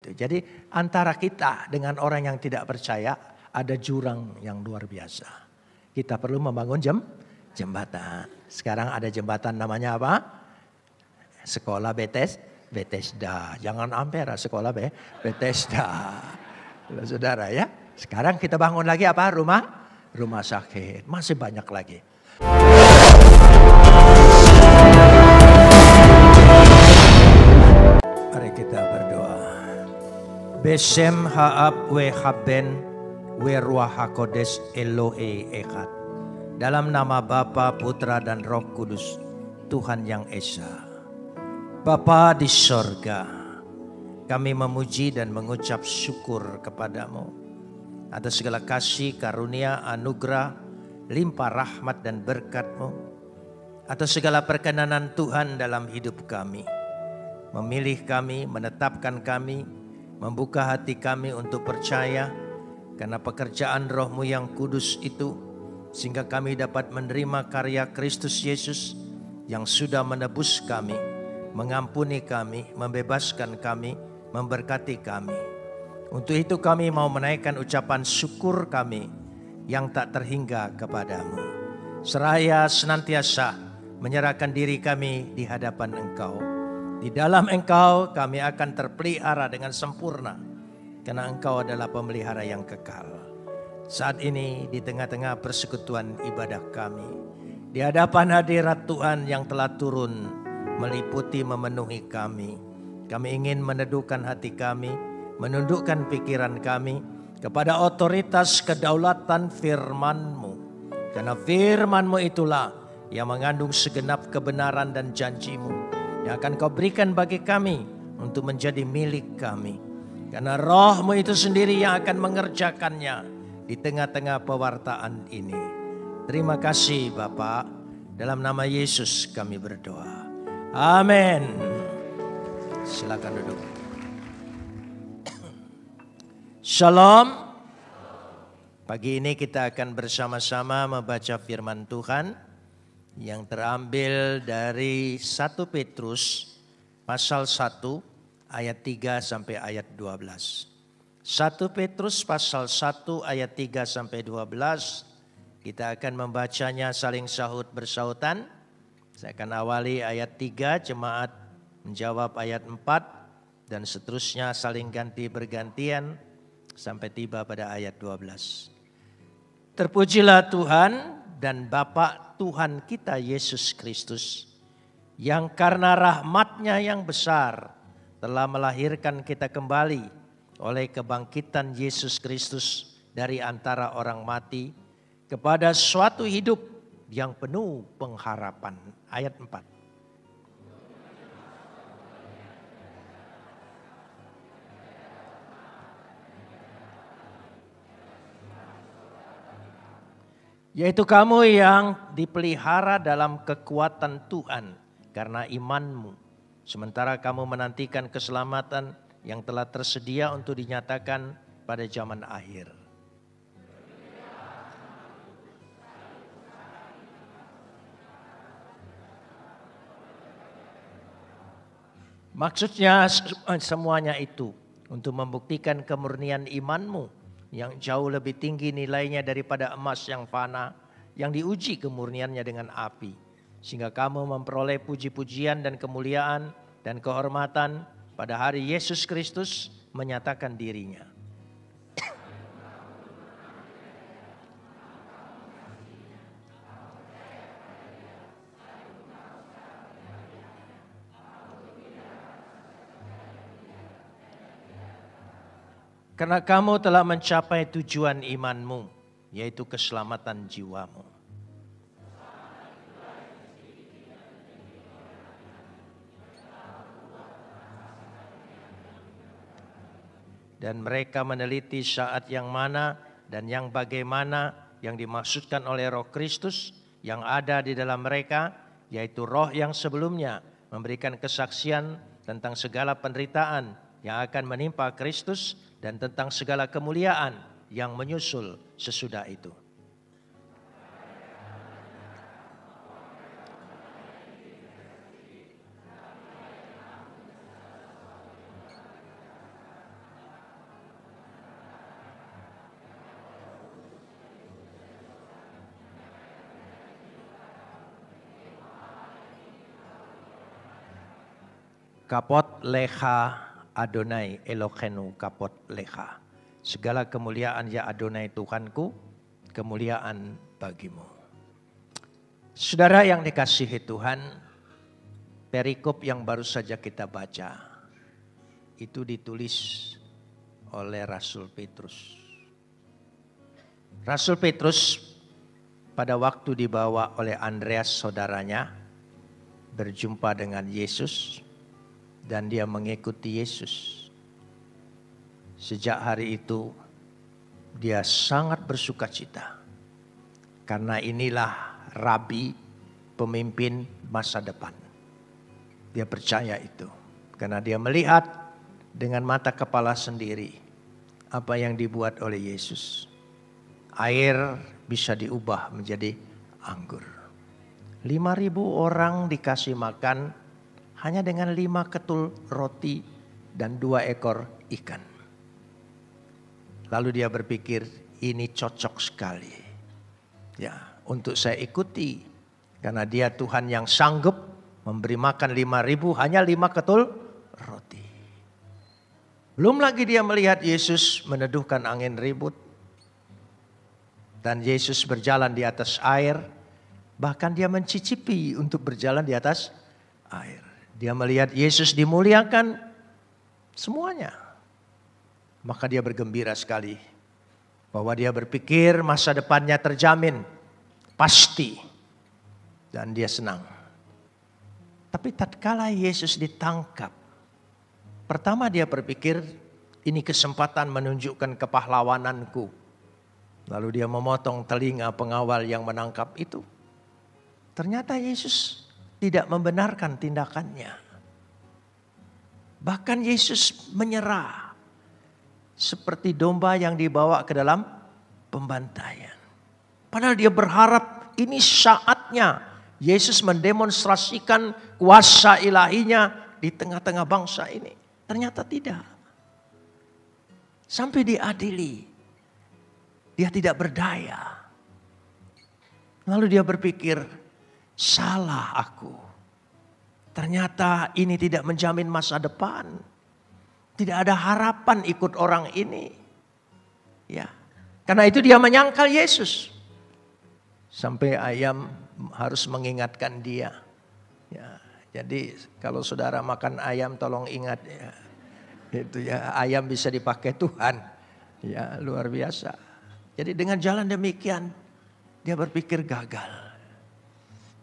itu. Jadi antara kita dengan orang yang tidak percaya ada jurang yang luar biasa. Kita perlu membangun jembatan. Sekarang ada jembatan namanya apa? Sekolah Bethesda. Jangan Ampera, sekolah Bethesda. Saudara ya. Sekarang kita bangun lagi apa? Rumah sakit. Masih banyak lagi. Mari kita berdoa. Besem haab we haben we ruah hakodes Elohe echad. Dalam nama Bapa, Putra dan Roh Kudus, Tuhan yang Esa. Bapa di sorga, kami memuji dan mengucap syukur kepadamu atas segala kasih, karunia, anugerah, limpah rahmat dan berkat-Mu, atas segala perkenanan Tuhan dalam hidup kami. Memilih kami, menetapkan kami, membuka hati kami untuk percaya karena pekerjaan Roh-Mu yang kudus itu, sehingga kami dapat menerima karya Kristus Yesus yang sudah menebus kami, mengampuni kami, membebaskan kami, memberkati kami. Untuk itu kami mau menaikkan ucapan syukur kami yang tak terhingga kepadamu. Seraya senantiasa menyerahkan diri kami di hadapan Engkau. Di dalam Engkau kami akan terpelihara dengan sempurna, karena Engkau adalah pemelihara yang kekal. Saat ini di tengah-tengah persekutuan ibadah kami, di hadapan hadirat Tuhan yang telah turun meliputi memenuhi kami. Kami ingin meneduhkan hati kami, menundukkan pikiran kami kepada otoritas kedaulatan firman-Mu. Karena firman-Mu itulah yang mengandung segenap kebenaran dan janji-Mu yang akan Kau berikan bagi kami untuk menjadi milik kami. Karena Roh-Mu itu sendiri yang akan mengerjakannya di tengah-tengah pewartaan ini. Terima kasih Bapa, dalam nama Yesus kami berdoa. Amin. Silakan duduk. Shalom. Pagi ini kita akan bersama-sama membaca firman Tuhan yang terambil dari 1 Petrus pasal 1 ayat 3 sampai ayat 12. 1 Petrus pasal 1 ayat 3 sampai 12. Kita akan membacanya saling sahut bersautan. Saya akan awali ayat 3, jemaat menjawab ayat 4, dan seterusnya saling ganti bergantian sampai tiba pada ayat 12. Terpujilah Tuhan dan Bapa Tuhan kita Yesus Kristus, yang karena rahmat-Nya yang besar telah melahirkan kita kembali oleh kebangkitan Yesus Kristus dari antara orang mati kepada suatu hidup yang penuh pengharapan. Ayat 4. Yaitu kamu yang dipelihara dalam kekuatan Tuhan karena imanmu, sementara kamu menantikan keselamatan yang telah tersedia untuk dinyatakan pada zaman akhir. Maksudnya semuanya itu untuk membuktikan kemurnian imanmu yang jauh lebih tinggi nilainya daripada emas yang fana, yang diuji kemurniannya dengan api, sehingga kamu memperoleh puji-pujian dan kemuliaan dan kehormatan pada hari Yesus Kristus menyatakan dirinya. Karena kamu telah mencapai tujuan imanmu, yaitu keselamatan jiwamu. Dan mereka meneliti saat yang mana dan yang bagaimana yang dimaksudkan oleh Roh Kristus yang ada di dalam mereka, yaitu roh yang sebelumnya memberikan kesaksian tentang segala penderitaan yang akan menimpa Kristus dan tentang segala kemuliaan yang menyusul sesudah itu. Kapot lecha Adonai Eloheinu kapot lecha. Segala kemuliaan ya Adonai Tuhanku, kemuliaan bagimu. Saudara yang dikasihi Tuhan, perikop yang baru saja kita baca, itu ditulis oleh Rasul Petrus. Rasul Petrus pada waktu dibawa oleh Andreas saudaranya, berjumpa dengan Yesus, dan dia mengikuti Yesus. Sejak hari itu dia sangat bersuka cita. Karena inilah rabi, pemimpin masa depan. Dia percaya itu. Karena dia melihat dengan mata kepala sendiri apa yang dibuat oleh Yesus. Air bisa diubah menjadi anggur. 5.000 orang dikasih makan hanya dengan 5 ketul roti dan 2 ekor ikan. Lalu dia berpikir, ini cocok sekali. Ya, untuk saya ikuti. Karena dia Tuhan yang sanggup memberi makan 5.000 hanya 5 ketul roti. Belum lagi dia melihat Yesus meneduhkan angin ribut. Dan Yesus berjalan di atas air. Bahkan dia mencicipi untuk berjalan di atas air. Dia melihat Yesus dimuliakan semuanya. Maka dia bergembira sekali. Bahwa dia berpikir masa depannya terjamin. Pasti. Dan dia senang. Tapi tatkala Yesus ditangkap. Pertama dia berpikir ini kesempatan menunjukkan kepahlawananku. Lalu dia memotong telinga pengawal yang menangkap itu. Ternyata Yesus tidak membenarkan tindakannya. Bahkan Yesus menyerah. Seperti domba yang dibawa ke dalam pembantaian. Padahal dia berharap ini saatnya Yesus mendemonstrasikan kuasa ilahinya di tengah-tengah bangsa ini. Ternyata tidak. Sampai diadili. Dia tidak berdaya. Lalu dia berpikir, salah aku. Ternyata ini tidak menjamin masa depan. Tidak ada harapan ikut orang ini. Ya. Karena itu dia menyangkal Yesus. Sampai ayam harus mengingatkan dia. Ya. Jadi kalau saudara makan ayam tolong ingat ya. Itu ya, ayam bisa dipakai Tuhan. Ya, luar biasa. Jadi dengan jalan demikian dia berpikir gagal.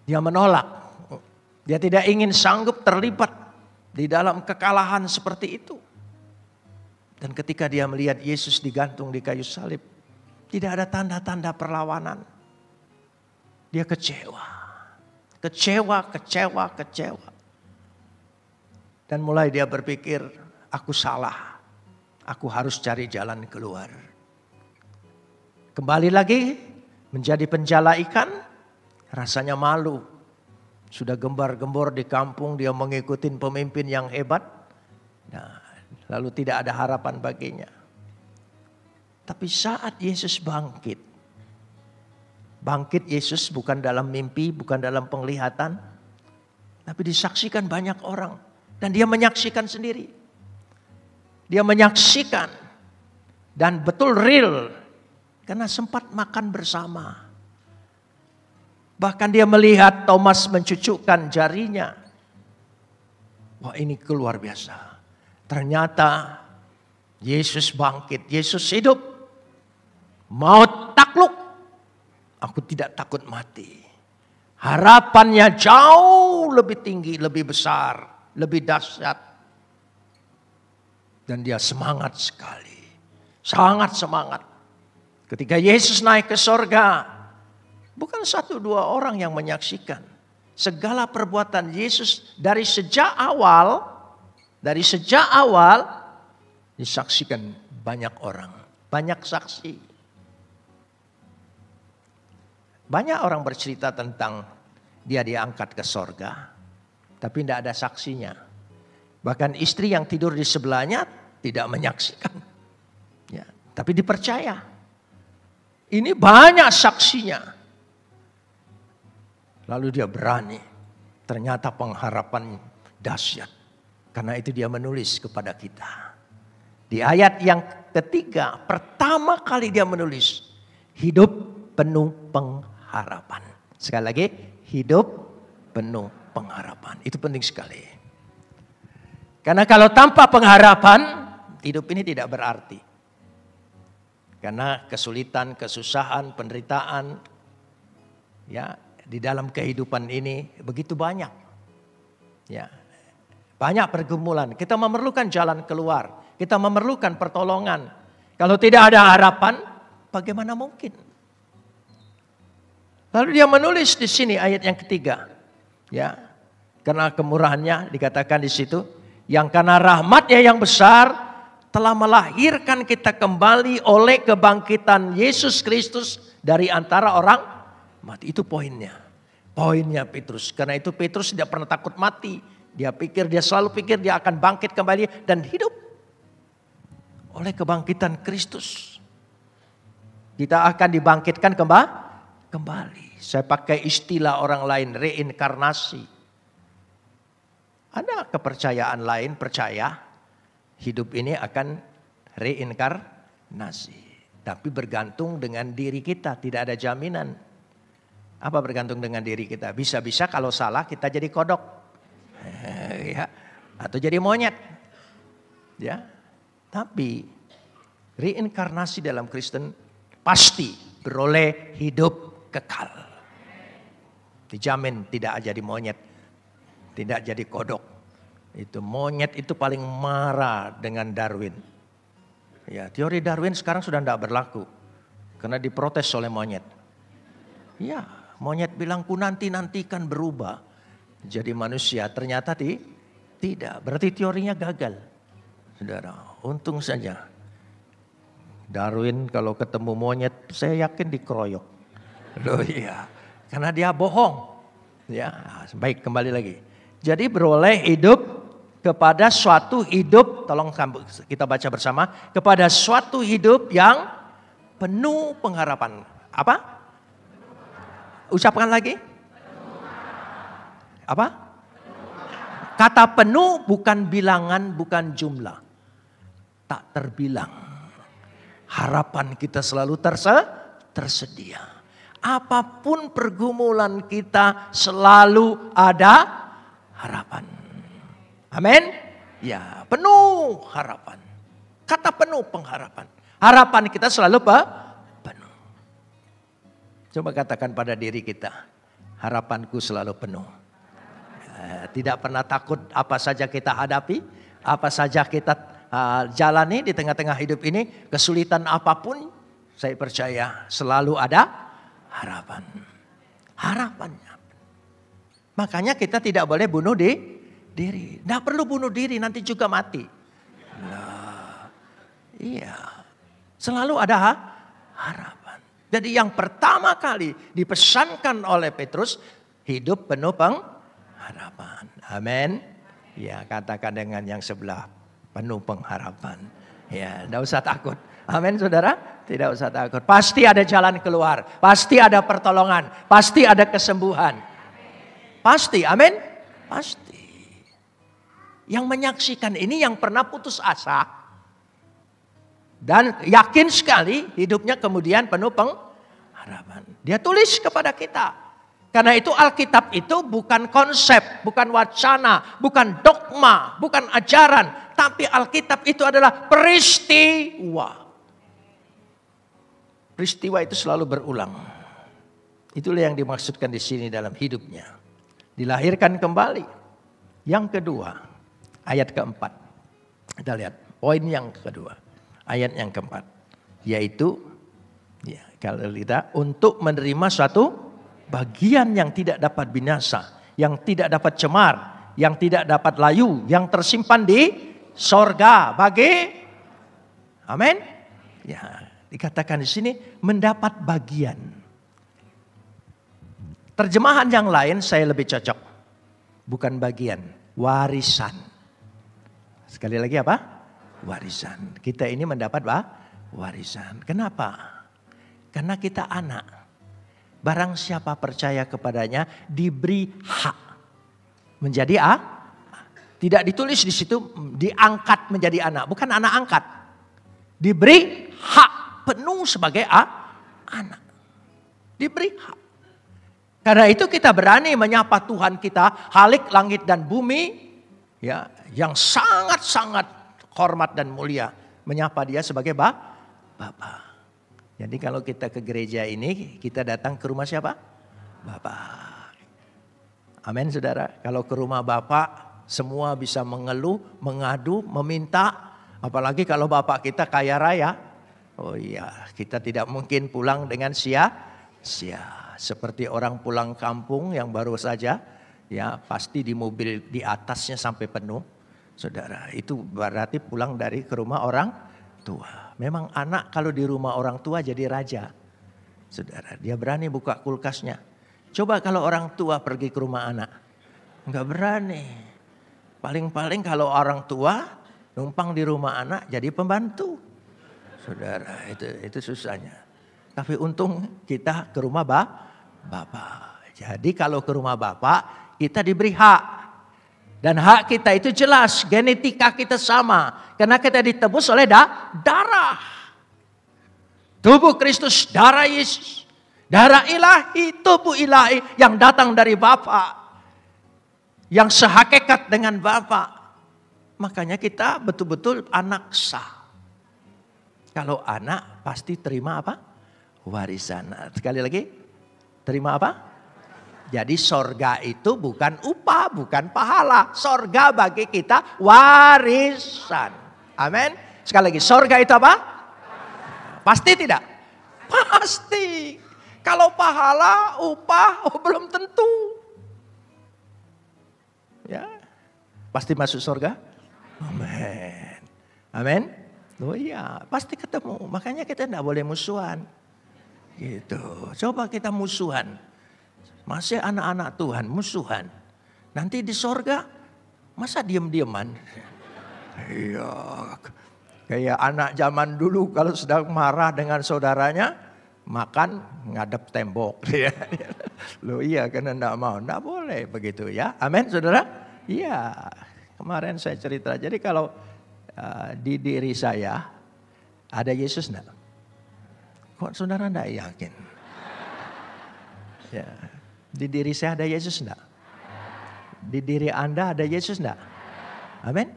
Dia menolak. Dia tidak ingin sanggup terlibat di dalam kekalahan seperti itu. Dan ketika dia melihat Yesus digantung di kayu salib, tidak ada tanda-tanda perlawanan. Dia kecewa. Kecewa. Dan mulai dia berpikir, aku salah. Aku harus cari jalan keluar. Kembali lagi menjadi penjala ikan, rasanya malu. Sudah gembar-gembor di kampung, dia mengikuti pemimpin yang hebat. Nah, lalu tidak ada harapan baginya. Tapi saat Yesus bangkit. Bangkit Yesus bukan dalam mimpi, bukan dalam penglihatan. Tapi disaksikan banyak orang. Dan dia menyaksikan sendiri. Dia menyaksikan. Dan betul real. Karena sempat makan bersama. Bahkan dia melihat Thomas mencucukkan jarinya. Wah, ini luar biasa. Ternyata Yesus bangkit, Yesus hidup. Maut takluk. Aku tidak takut mati. Harapannya jauh lebih tinggi, lebih besar, lebih dahsyat. Dan dia semangat sekali. Sangat semangat. Ketika Yesus naik ke sorga, bukan 1-2 orang yang menyaksikan. Segala perbuatan Yesus dari sejak awal disaksikan banyak orang. Banyak saksi. Banyak orang bercerita tentang dia diangkat ke sorga, tapi tidak ada saksinya. Bahkan istri yang tidur di sebelahnya tidak menyaksikan. Ya, tapi dipercaya. Ini banyak saksinya. Lalu dia berani. Ternyata pengharapan dahsyat. Karena itu dia menulis kepada kita. Di ayat yang ketiga, pertama kali dia menulis, hidup penuh pengharapan. Sekali lagi, hidup penuh pengharapan. Itu penting sekali. Karena kalau tanpa pengharapan, hidup ini tidak berarti. Karena kesulitan, kesusahan, penderitaan, ya, di dalam kehidupan ini begitu banyak. Ya, banyak pergumulan. Kita memerlukan jalan keluar. Kita memerlukan pertolongan. Kalau tidak ada harapan, bagaimana mungkin? Lalu dia menulis di sini ayat yang ketiga. Ya, karena kemurahannya dikatakan di situ, yang karena rahmatnya yang besar telah melahirkan kita kembali oleh kebangkitan Yesus Kristus dari antara orang mati. Itu poinnya. Poinnya Petrus. Karena itu Petrus tidak pernah takut mati. Dia selalu pikir dia akan bangkit kembali dan hidup. Oleh kebangkitan Kristus. Kita akan dibangkitkan kembali. Saya pakai istilah orang lain, reinkarnasi. Ada kepercayaan lain, percaya hidup ini akan reinkarnasi. Tapi bergantung dengan diri kita, tidak ada jaminan. Apa bergantung dengan diri kita? Bisa-bisa kalau salah kita jadi kodok. Ya, atau jadi monyet. Ya. Tapi reinkarnasi dalam Kristen pasti beroleh hidup kekal. Dijamin tidak jadi monyet, tidak jadi kodok. Itu monyet itu paling marah dengan Darwin. Ya, teori Darwin sekarang sudah tidak berlaku karena diprotes oleh monyet. Ya, monyet bilang nantikan berubah jadi manusia. Ternyata tidak. Berarti teorinya gagal. Saudara, untung saja. Darwin kalau ketemu monyet, saya yakin dikeroyok. Loh iya, karena dia bohong. Ya, baik kembali lagi. Jadi beroleh hidup kepada suatu hidup, tolong kita baca bersama, kepada suatu hidup yang penuh pengharapan. Apa? Ucapkan lagi. Apa? Kata penuh bukan bilangan, bukan jumlah. Tak terbilang. Harapan kita selalu tersedia. Apapun pergumulan kita selalu ada harapan. Amin. Ya, penuh harapan. Kata penuh pengharapan. Harapan kita selalu penuh. Coba katakan pada diri kita, harapanku selalu penuh. Tidak pernah takut apa saja kita hadapi, apa saja kita jalani di tengah-tengah hidup ini, kesulitan apapun, saya percaya selalu ada harapan. Harapannya. Makanya kita tidak boleh bunuh diri. Tidak perlu bunuh diri, nanti juga mati. Nah, iya. Selalu ada harapan. Jadi yang pertama kali dipesankan oleh Petrus, hidup penuh pengharapan. Amin. Ya, katakan dengan yang sebelah, penuh pengharapan. Ya, tidak usah takut. Amin saudara. Tidak usah takut. Pasti ada jalan keluar. Pasti ada pertolongan. Pasti ada kesembuhan. Pasti. Amin. Pasti. Yang menyaksikan ini yang pernah putus asa. Dan yakin sekali hidupnya kemudian penuh pengharapan. Dia tulis kepada kita. Karena itu Alkitab itu bukan konsep, bukan wacana, bukan dogma, bukan ajaran. Tapi Alkitab itu adalah peristiwa. Peristiwa itu selalu berulang. Itulah yang dimaksudkan di sini dalam hidupnya. Dilahirkan kembali. Yang kedua, ayat keempat. Kita lihat poin yang kedua. Ayat yang keempat. Yaitu, ya, kalau kita untuk menerima suatu bagian yang tidak dapat binasa, yang tidak dapat cemar, yang tidak dapat layu, yang tersimpan di sorga bagi, amin. Ya, dikatakan di sini mendapat bagian. Terjemahan yang lain saya lebih cocok, bukan bagian, warisan. Sekali lagi apa? Warisan. Kita ini mendapat warisan. Kenapa? Karena kita anak. Barang siapa percaya kepadanya diberi hak menjadi Tidak ditulis di situ diangkat menjadi anak. Bukan anak angkat. Diberi hak penuh sebagai anak. Diberi hak. Karena itu kita berani menyapa Tuhan kita, Khalik langit dan bumi, ya, yang sangat-sangat hormat dan mulia, menyapa dia sebagai Bapa. Jadi kalau kita ke gereja ini, kita datang ke rumah siapa? Bapa. Amin, saudara. Kalau ke rumah Bapa, semua bisa mengeluh, mengadu, meminta. Apalagi kalau Bapak kita kaya raya. Oh iya, kita tidak mungkin pulang dengan sia-sia. Seperti orang pulang kampung yang baru saja, ya pasti di mobil di atasnya sampai penuh. Saudara, itu berarti pulang dari ke rumah orang tua. Memang anak kalau di rumah orang tua jadi raja. Saudara, dia berani buka kulkasnya. Coba kalau orang tua pergi ke rumah anak. Enggak berani. Paling-paling kalau orang tua numpang di rumah anak jadi pembantu. Saudara, itu susahnya. Tapi untung kita ke rumah Bapak. Jadi kalau ke rumah Bapak kita diberi hak. Dan hak kita itu jelas, genetika kita sama. Karena kita ditebus oleh darah. Tubuh Kristus, darah Yesus. Darah ilahi, tubuh ilahi yang datang dari Bapa. Yang sehakikat dengan Bapa. Makanya kita betul-betul anak sah. Kalau anak pasti terima apa? Warisan. Sekali lagi, terima apa? Jadi sorga itu bukan upah, bukan pahala. Sorga bagi kita warisan. Amin. Sekali lagi, sorga itu apa? Pasti tidak? Pasti. Kalau pahala, upah, belum tentu. Ya, pasti masuk sorga? Amin. Amin. Oh iya, pasti ketemu. Makanya kita tidak boleh musuhan. Gitu. Coba kita musuhan. Masih anak-anak Tuhan musuhan. Nanti di sorga masa diem-dieman. Iya. Kayak anak zaman dulu kalau sedang marah dengan saudaranya. Makan ngadep tembok. Loh iya karena enggak mau. Enggak boleh begitu ya. Amin saudara. Iya. Kemarin saya cerita. Jadi kalau di diri saya ada Yesus enggak? Kok saudara enggak yakin? Ya. Di diri saya ada Yesus enggak? Di diri Anda ada Yesus enggak? Amin.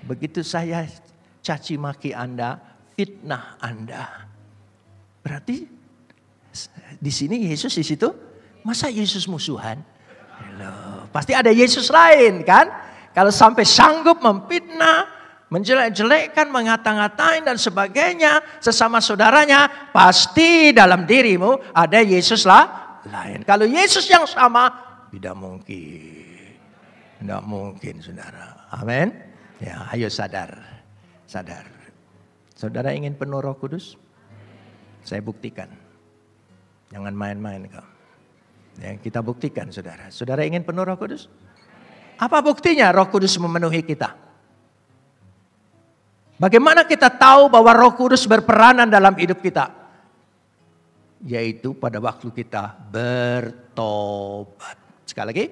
Begitu saya caci maki Anda, fitnah Anda. Berarti di sini Yesus, di situ masa Yesus musuhan? Loh, pasti ada Yesus lain kan? Kalau sampai sanggup memfitnah, menjelek-jelekkan, mengata-ngatain dan sebagainya sesama saudaranya, pasti dalam dirimu ada Yesus lain. Kalau Yesus yang sama, tidak mungkin. Tidak mungkin saudara. Amin. Ya, ayo sadar. Sadar. Saudara ingin penuh Roh Kudus? Saya buktikan. Jangan main-main kau. Ya, kita buktikan saudara. Saudara ingin penuh Roh Kudus? Apa buktinya Roh Kudus memenuhi kita? Bagaimana kita tahu bahwa Roh Kudus berperanan dalam hidup kita? Yaitu pada waktu kita bertobat. Sekali lagi.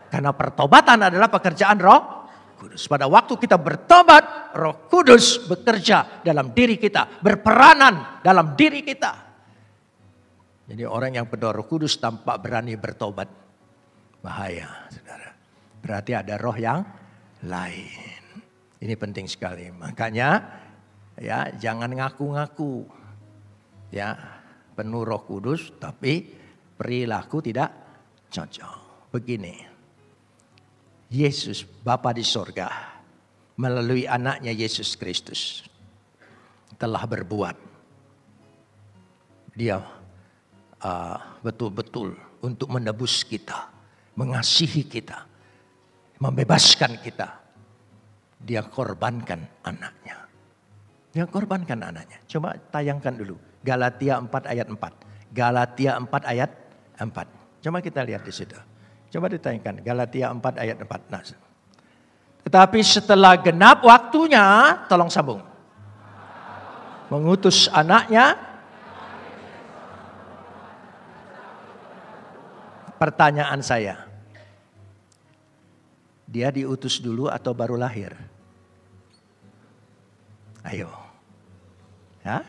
Karena pertobatan adalah pekerjaan Roh Kudus. Pada waktu kita bertobat, Roh Kudus bekerja dalam diri kita. Berperanan dalam diri kita. Jadi orang yang penuh Roh Kudus tampak berani bertobat. Bahaya, saudara. Berarti ada roh yang lain. Ini penting sekali. Makanya ya jangan ngaku-ngaku. Ya, penuh Roh Kudus tapi perilaku tidak cocok. Begini. Yesus Bapa di sorga melalui anaknya Yesus Kristus telah berbuat. Dia betul-betul untuk menebus kita, mengasihi kita, membebaskan kita. Dia korbankan anaknya. Dia korbankan anaknya. Coba tayangkan dulu. Galatia 4 ayat 4. Galatia 4 ayat 4. Coba kita lihat di situ. Coba ditayangkan. Galatia 4 ayat 4. Nah. Tetapi setelah genap waktunya, tolong sambung. Mengutus anaknya. Pertanyaan saya. Dia diutus dulu atau baru lahir? Ayo. Ya?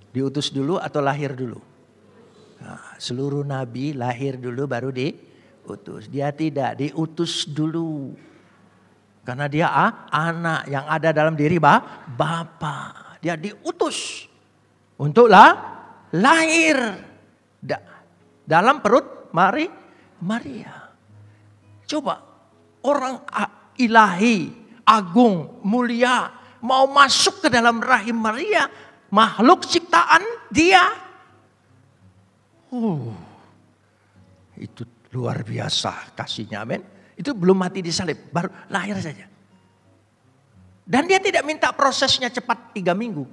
Diutus dulu atau lahir dulu? Nah, seluruh nabi lahir dulu baru diutus. Dia tidak, diutus dulu. Karena dia anak yang ada dalam diri Bapa. Dia diutus untuk lahir dalam perut Maria. Coba orang ilahi, agung, mulia mau masuk ke dalam rahim Maria, makhluk ciptaan dia. Itu luar biasa kasihnya, amin. Itu belum mati di salib, baru lahir saja. Dan dia tidak minta prosesnya cepat 3 minggu.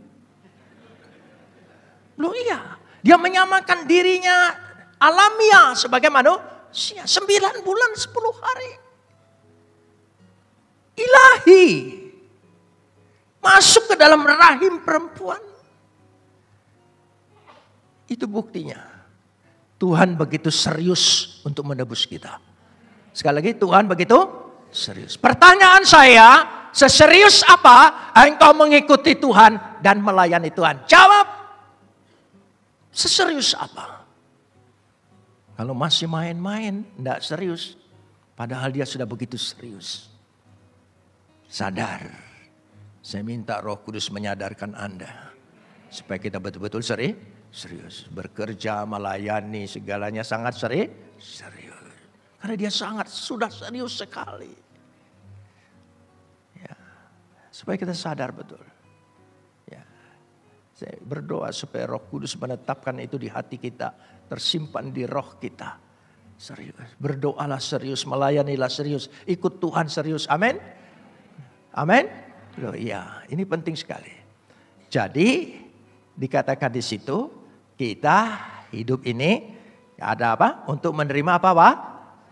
Loh iya, dia menyamakan dirinya alamiah sebagai manusia. 9 bulan 10 hari. Ilahi. Masuk ke dalam rahim perempuan. Itu buktinya. Tuhan begitu serius untuk menebus kita. Sekali lagi, Tuhan begitu serius. Pertanyaan saya, seserius apa engkau mengikuti Tuhan dan melayani Tuhan? Jawab. Seserius apa? Kalau masih main-main, tidak serius. Padahal dia sudah begitu serius. Sadar. Saya minta Roh Kudus menyadarkan Anda. Supaya kita betul-betul serius. Bekerja, melayani, segalanya sangat serius. Karena dia sudah serius sekali. Ya, supaya kita sadar betul. Ya, saya berdoa supaya Roh Kudus menetapkan itu di hati kita. Tersimpan di roh kita. Serius. Berdoalah serius, melayanilah serius. Ikut Tuhan serius. Amin. Amin. Loh iya, ini penting sekali. Jadi dikatakan di situ kita hidup ini ada apa? Untuk menerima apa, Pak?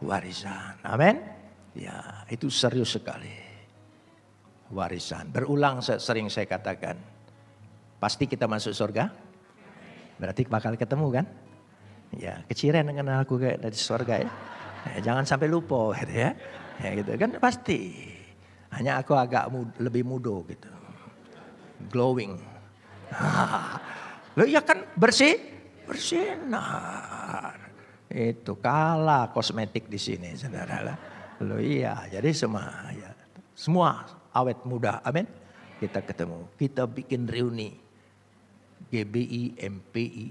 Warisan. Amin. Ya, itu serius sekali. Warisan. Berulang sering saya katakan. Pasti kita masuk surga? Berarti bakal ketemu kan? Ya, keciren dengan aku kayak dari surga ya. Jangan sampai lupa gitu ya. Ya gitu kan pasti. Hanya aku agak lebih muda gitu. Glowing. Loh ya kan bersinar. Itu kalah kosmetik di sini saudara. Loh iya, jadi semua awet muda. Amin. Kita ketemu, kita bikin reuni. GBI, MPI,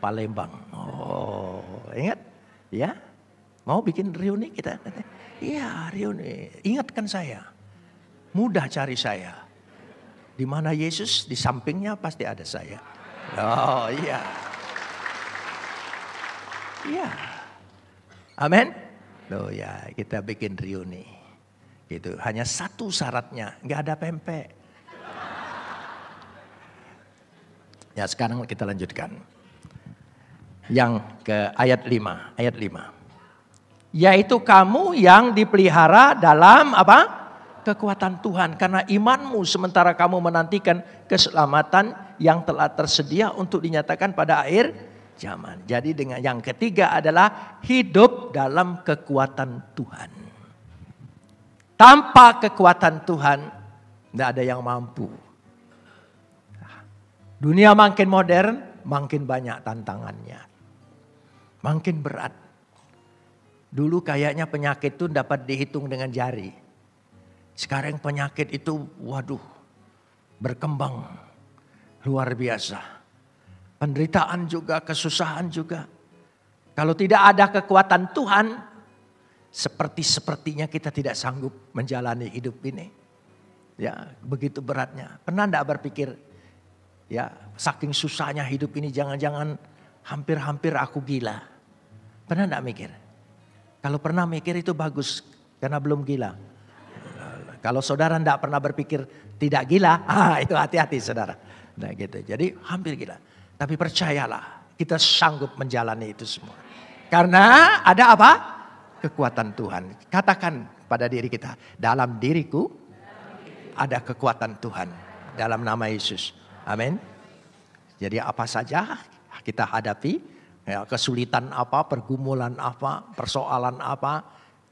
Palembang. Oh, ingat? Ya? Mau bikin reuni kita? Iya, reuni. Ingatkan saya. Mudah cari saya. Di mana Yesus, di sampingnya pasti ada saya. Oh, iya. Iya. Amin. Loh ya, kita bikin reuni. Gitu. Hanya satu syaratnya, nggak ada pempek. Ya, sekarang kita lanjutkan. Yang ke ayat 5, Yaitu kamu yang dipelihara dalam apa? Kekuatan Tuhan. Karena imanmu sementara kamu menantikan keselamatan yang telah tersedia untuk dinyatakan pada akhir zaman. Jadi dengan yang ketiga adalah hidup dalam kekuatan Tuhan. Tanpa kekuatan Tuhan tidak ada yang mampu. Dunia makin modern, makin banyak tantangannya. Makin berat. Dulu kayaknya penyakit itu dapat dihitung dengan jari. Sekarang penyakit itu, waduh, berkembang. Luar biasa. Penderitaan juga, kesusahan juga. Kalau tidak ada kekuatan Tuhan, sepertinya kita tidak sanggup menjalani hidup ini. Ya, begitu beratnya. Pernah enggak berpikir, ya, saking susahnya hidup ini jangan-jangan hampir-hampir aku gila. Pernah enggak mikir? Kalau pernah mikir itu bagus, karena belum gila. Kalau saudara enggak pernah berpikir tidak gila, itu hati-hati saudara. Nah gitu, jadi hampir gila. Tapi percayalah, kita sanggup menjalani itu semua. Karena ada apa? Kekuatan Tuhan. Katakan pada diri kita, dalam diriku ada kekuatan Tuhan. Dalam nama Yesus. Amin. Jadi apa saja kita hadapi, ya, kesulitan apa, pergumulan apa, persoalan apa,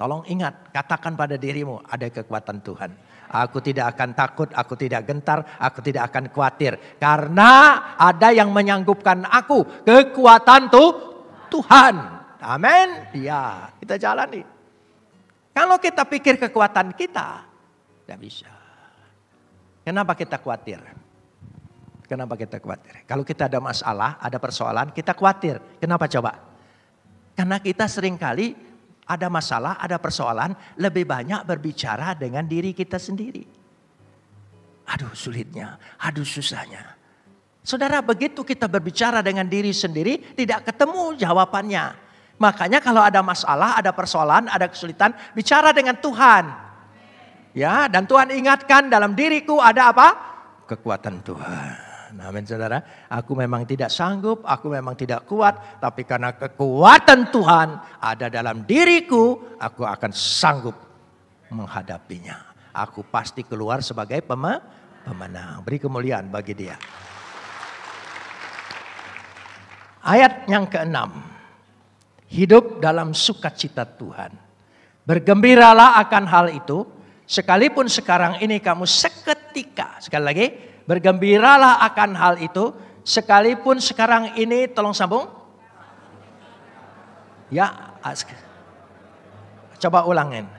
Tolong ingat, katakan pada dirimu, ada kekuatan Tuhan. Aku tidak akan takut, aku tidak gentar, aku tidak akan khawatir. Karena ada yang menyanggupkan aku, kekuatan Tuhan. Amin. Ya, kita jalani. Kalau kita pikir kekuatan kita, tidak bisa. Kenapa kita khawatir? Kenapa kita khawatir? Kalau kita ada masalah, ada persoalan, kita khawatir. Kenapa coba? Karena kita seringkali ada masalah, ada persoalan, lebih banyak berbicara dengan diri kita sendiri. Aduh sulitnya, aduh susahnya. Saudara, begitu kita berbicara dengan diri sendiri, tidak ketemu jawabannya. Makanya kalau ada masalah, ada persoalan, ada kesulitan, bicara dengan Tuhan. Ya, dan Tuhan ingatkan dalam diriku ada apa? Kekuatan Tuhan. Amin saudara, aku memang tidak sanggup, aku memang tidak kuat, tapi karena kekuatan Tuhan ada dalam diriku, aku akan sanggup menghadapinya. Aku pasti keluar sebagai pemenang. Beri kemuliaan bagi Dia. Ayat yang ke-6. Hidup dalam sukacita Tuhan. Bergembiralah akan hal itu, sekalipun sekarang ini kamu seketika, sekali lagi, bergembiralah akan hal itu, sekalipun sekarang ini, tolong sambung. Ya, coba ulangin.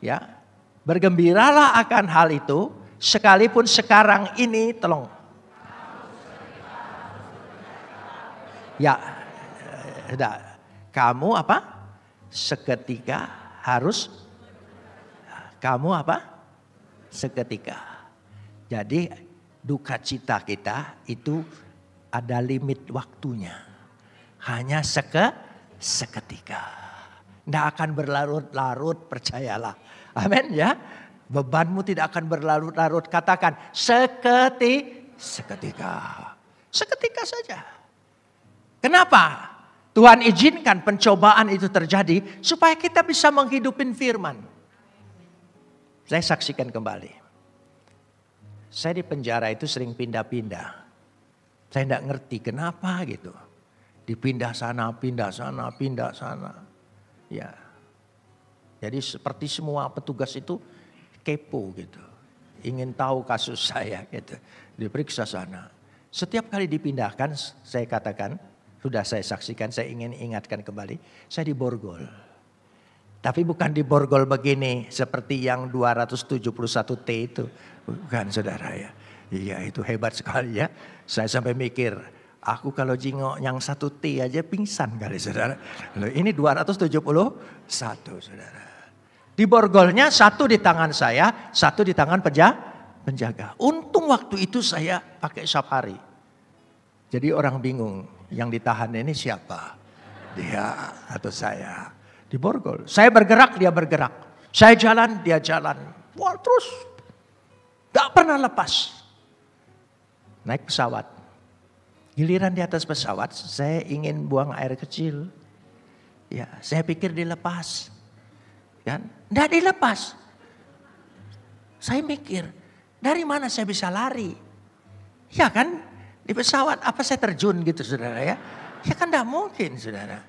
Ya, bergembiralah akan hal itu, sekalipun sekarang ini, tolong. Ya, kamu apa? Seketika harus, kamu apa? Seketika. Jadi duka cita kita itu ada limit waktunya. Hanya seketika. Tidak akan berlarut-larut, percayalah. Amin ya. Bebanmu tidak akan berlarut-larut. Katakan seketika. Seketika saja. Kenapa? Tuhan izinkan pencobaan itu terjadi supaya kita bisa menghidupin firman. Saya saksikan kembali. Saya di penjara itu sering pindah-pindah. Saya tidak ngerti kenapa gitu. Dipindah sana, pindah sana, pindah sana. Ya. Jadi seperti semua petugas itu kepo gitu. Ingin tahu kasus saya gitu. Diperiksa sana. Setiap kali dipindahkan, saya katakan, sudah saya saksikan, saya ingin ingatkan kembali. Saya diborgol. Tapi bukan diborgol begini seperti yang 271T itu. Bukan saudara ya. Iya itu hebat sekali ya. Saya sampai mikir, aku kalau jingok yang 1T aja pingsan kali saudara. Loh, ini 271 saudara. Diborgolnya satu di tangan saya, satu di tangan penjaga. Untung waktu itu saya pakai safari. Jadi orang bingung, yang ditahan ini siapa? Dia atau saya? Diborgol. Saya bergerak, dia bergerak. Saya jalan, dia jalan. Wah terus. Gak pernah lepas. Naik pesawat. Giliran di atas pesawat, saya ingin buang air kecil. Ya, saya pikir dilepas. Kan? Nggak dilepas. Saya mikir, dari mana saya bisa lari? Ya kan, di pesawat apa saya terjun gitu saudara ya? Ya kan nggak mungkin saudara.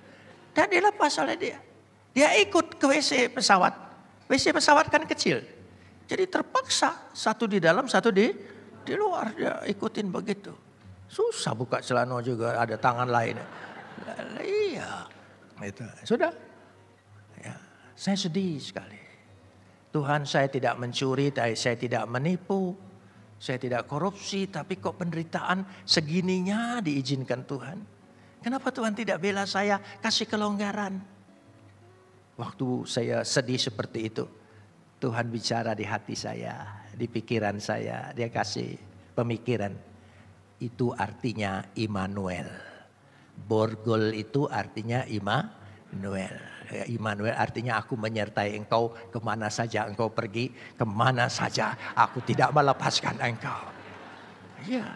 Nggak dilepas oleh dia. Dia ikut ke WC pesawat. WC pesawat kan kecil. Jadi terpaksa satu di dalam, satu di luar. Dia ikutin begitu. Susah buka celana juga, ada tangan lain. Iya. Itu. Sudah. Ya, saya sedih sekali. Tuhan, saya tidak mencuri, saya tidak menipu. Saya tidak korupsi, tapi kok penderitaan segininya diizinkan Tuhan. Kenapa Tuhan tidak bela saya, kasih kelonggaran? Waktu saya sedih seperti itu, Tuhan bicara di hati saya, di pikiran saya. Dia kasih pemikiran. Itu artinya Immanuel. Borgol itu artinya Immanuel. Immanuel artinya aku menyertai engkau kemana saja engkau pergi. Kemana saja aku tidak melepaskan engkau. Iya.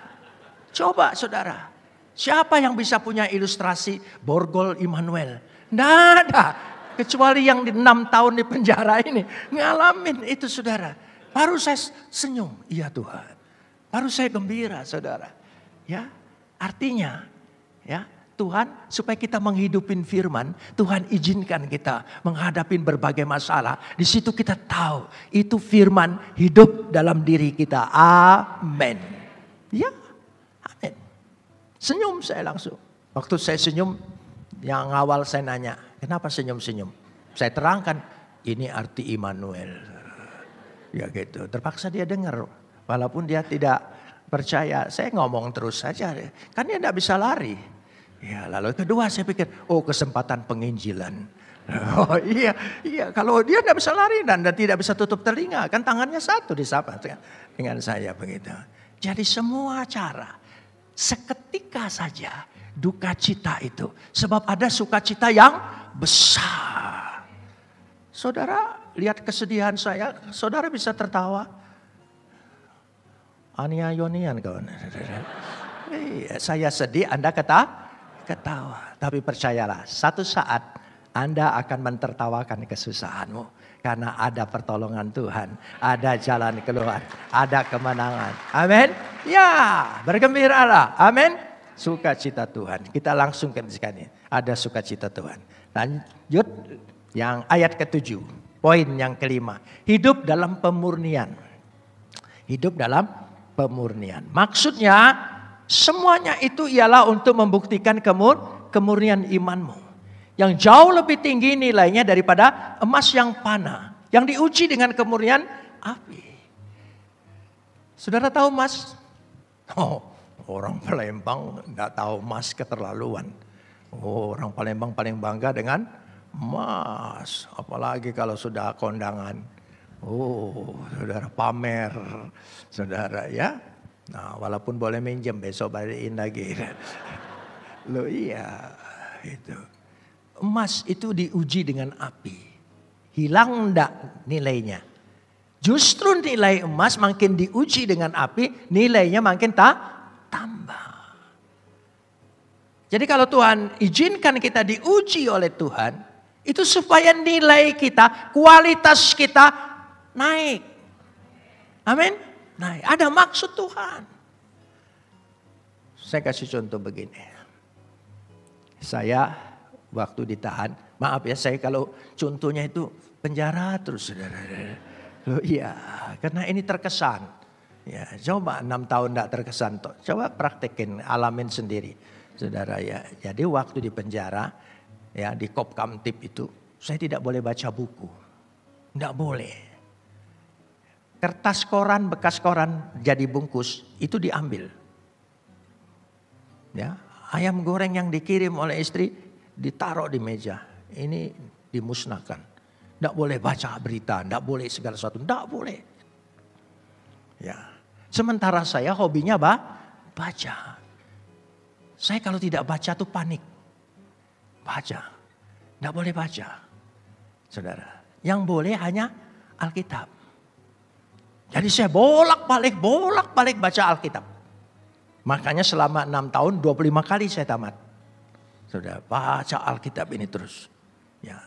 Coba saudara. Siapa yang bisa punya ilustrasi borgol Immanuel? Nggak ada. Kecuali yang di 6 tahun di penjara ini. Ngalamin itu saudara. Baru saya senyum. Iya Tuhan. Baru saya gembira saudara. Ya, artinya ya Tuhan, supaya kita menghidupin firman, Tuhan izinkan kita menghadapi berbagai masalah. Di situ kita tahu itu firman hidup dalam diri kita. Amin. Ya, amin. Senyum saya langsung. Waktu saya senyum, yang awal saya nanya, kenapa senyum-senyum? Saya terangkan, ini arti Immanuel. Ya gitu, terpaksa dia dengar. Walaupun dia tidak percaya, saya ngomong terus saja. Kan dia tidak bisa lari. Ya, lalu kedua saya pikir, kesempatan penginjilan. Oh iya, kalau dia tidak bisa lari dan tidak bisa tutup telinga, kan tangannya satu disapa dengan saya begitu. Jadi semua cara, seketika saja duka cita itu, sebab ada sukacita yang besar. Saudara lihat kesedihan saya, saudara bisa tertawa. Ania-yonian kawan. Saya sedih, Anda ketawa. Tapi percayalah, satu saat Anda akan mentertawakan kesusahanmu. Karena ada pertolongan Tuhan, ada jalan keluar, ada kemenangan. Amin. Ya, bergembiralah. Amin. Sukacita Tuhan. Kita langsung ke sini. Ada sukacita Tuhan. Lanjut yang ayat ke-7. Poin yang kelima. Hidup dalam pemurnian. Hidup dalam pemurnian. Maksudnya semuanya itu ialah untuk membuktikan kemurnian imanmu. Yang jauh lebih tinggi nilainya daripada emas yang panah. Yang diuji dengan kemurnian api. Saudara tahu emas? Orang Palembang tidak tahu emas keterlaluan. Orang Palembang paling bangga dengan emas. Apalagi kalau sudah kondangan. Saudara pamer. Saudara ya. Nah, walaupun boleh minjem besok balikin lagi. Loh iya, itu. Emas itu diuji dengan api. Hilang enggak nilainya? Justru nilai emas makin diuji dengan api, nilainya makin tambah. Jadi kalau Tuhan izinkan kita diuji oleh Tuhan, itu supaya nilai kita, kualitas kita naik. Amin. Nah, ada maksud Tuhan. Saya kasih contoh begini. Saya waktu ditahan, maaf ya saya kalau contohnya itu penjara terus saudara. Loh iya, karena ini terkesan. Ya, coba 6 tahun tidak terkesan. Coba praktekin, alamin sendiri. Saudara ya. Jadi waktu di penjara, ya di Kopkamtib itu, saya tidak boleh baca buku. Tidak boleh. Kertas koran, bekas koran jadi bungkus itu diambil. Ya, ayam goreng yang dikirim oleh istri ditaruh di meja. Ini dimusnahkan. Tidak boleh baca berita, tidak boleh segala sesuatu, tidak boleh. Ya. Sementara saya hobinya baca. Saya kalau tidak baca tuh panik. Baca. Tidak boleh baca. Saudara, yang boleh hanya Alkitab. Jadi saya bolak-balik baca Alkitab. Makanya selama 6 tahun 25 kali saya tamat. Sudah baca Alkitab ini terus. Ya,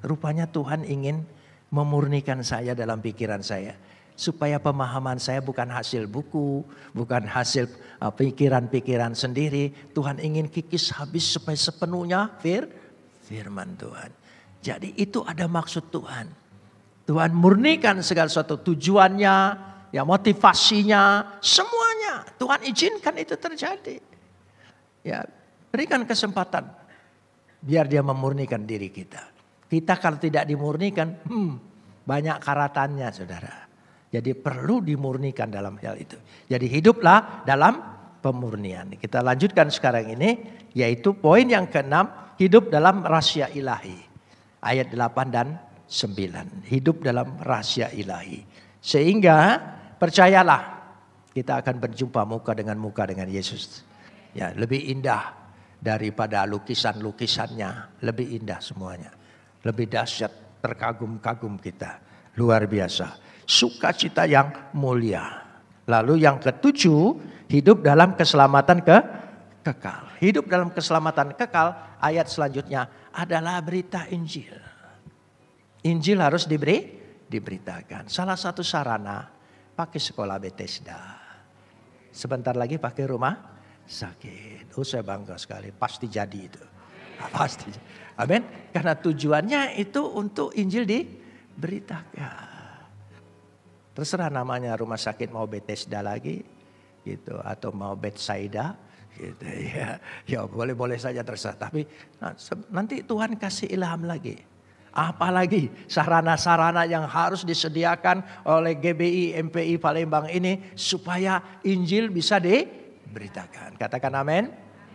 rupanya Tuhan ingin memurnikan saya dalam pikiran saya. Supaya pemahaman saya bukan hasil buku, bukan hasil pikiran-pikiran sendiri. Tuhan ingin kikis habis supaya sepenuhnya firman Tuhan. Jadi itu ada maksud Tuhan. Tuhan murnikan segala sesuatu tujuannya, ya motivasinya, semuanya. Tuhan izinkan itu terjadi. Ya, berikan kesempatan biar dia memurnikan diri kita. Kita kalau tidak dimurnikan, banyak karatannya saudara. Jadi perlu dimurnikan dalam hal itu. Jadi hiduplah dalam pemurnian. Kita lanjutkan sekarang ini, yaitu poin yang ke-6, hidup dalam rahasia ilahi. Ayat 8 dan 9. Hidup dalam rahasia ilahi. Sehingga percayalah kita akan berjumpa muka dengan Yesus. Ya, lebih indah daripada lukisan-lukisannya. Lebih indah semuanya. Lebih dahsyat, terkagum-kagum kita. Luar biasa. Sukacita yang mulia. Lalu yang ke-7, hidup dalam keselamatan kekal. Hidup dalam keselamatan kekal, ayat selanjutnya adalah berita Injil. Injil harus diberitakan. Salah satu sarana pakai sekolah Bethesda. Sebentar lagi pakai rumah sakit. Oh, saya bangga sekali, pasti jadi itu. Pasti. Amin. Karena tujuannya itu untuk Injil diberitakan. Terserah namanya rumah sakit mau Bethesda lagi gitu atau mau Bethsaida gitu ya. Ya boleh-boleh saja terserah, tapi nanti Tuhan kasih ilham lagi. Apalagi sarana-sarana yang harus disediakan oleh GBI MPI Palembang ini supaya Injil bisa diberitakan. Katakan amin.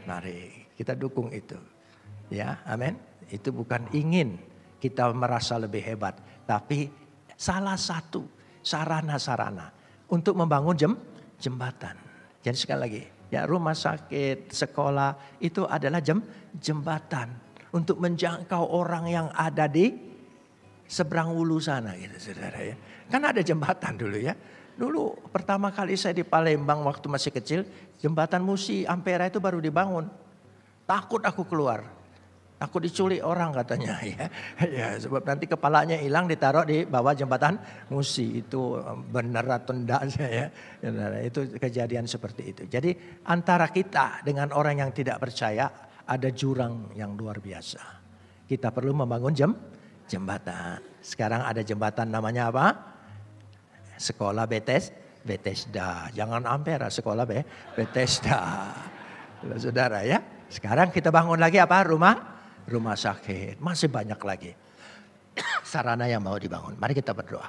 Mari kita dukung itu. Ya, amin. Itu bukan ingin kita merasa lebih hebat, tapi salah satu sarana-sarana untuk membangun jembatan. Jadi sekali lagi, ya rumah sakit, sekolah itu adalah jembatan untuk menjangkau orang yang ada di seberang ulu sana gitu saudara ya. Kan ada jembatan dulu ya. Dulu pertama kali saya di Palembang waktu masih kecil, jembatan Musi Ampera itu baru dibangun. Takut aku keluar. Aku diculik orang katanya ya. Ya sebab nanti kepalanya hilang ditaruh di bawah jembatan Musi. Itu benar atau enggak saya ya. Itu kejadian seperti itu. Jadi antara kita dengan orang yang tidak percaya ada jurang yang luar biasa. Kita perlu membangun jembatan. Sekarang ada jembatan namanya apa? Sekolah Bethesda. Jangan Ampera, sekolah Bethesda. Saudara ya. Sekarang kita bangun lagi apa? Rumah sakit. Masih banyak lagi sarana yang mau dibangun. Mari kita berdoa.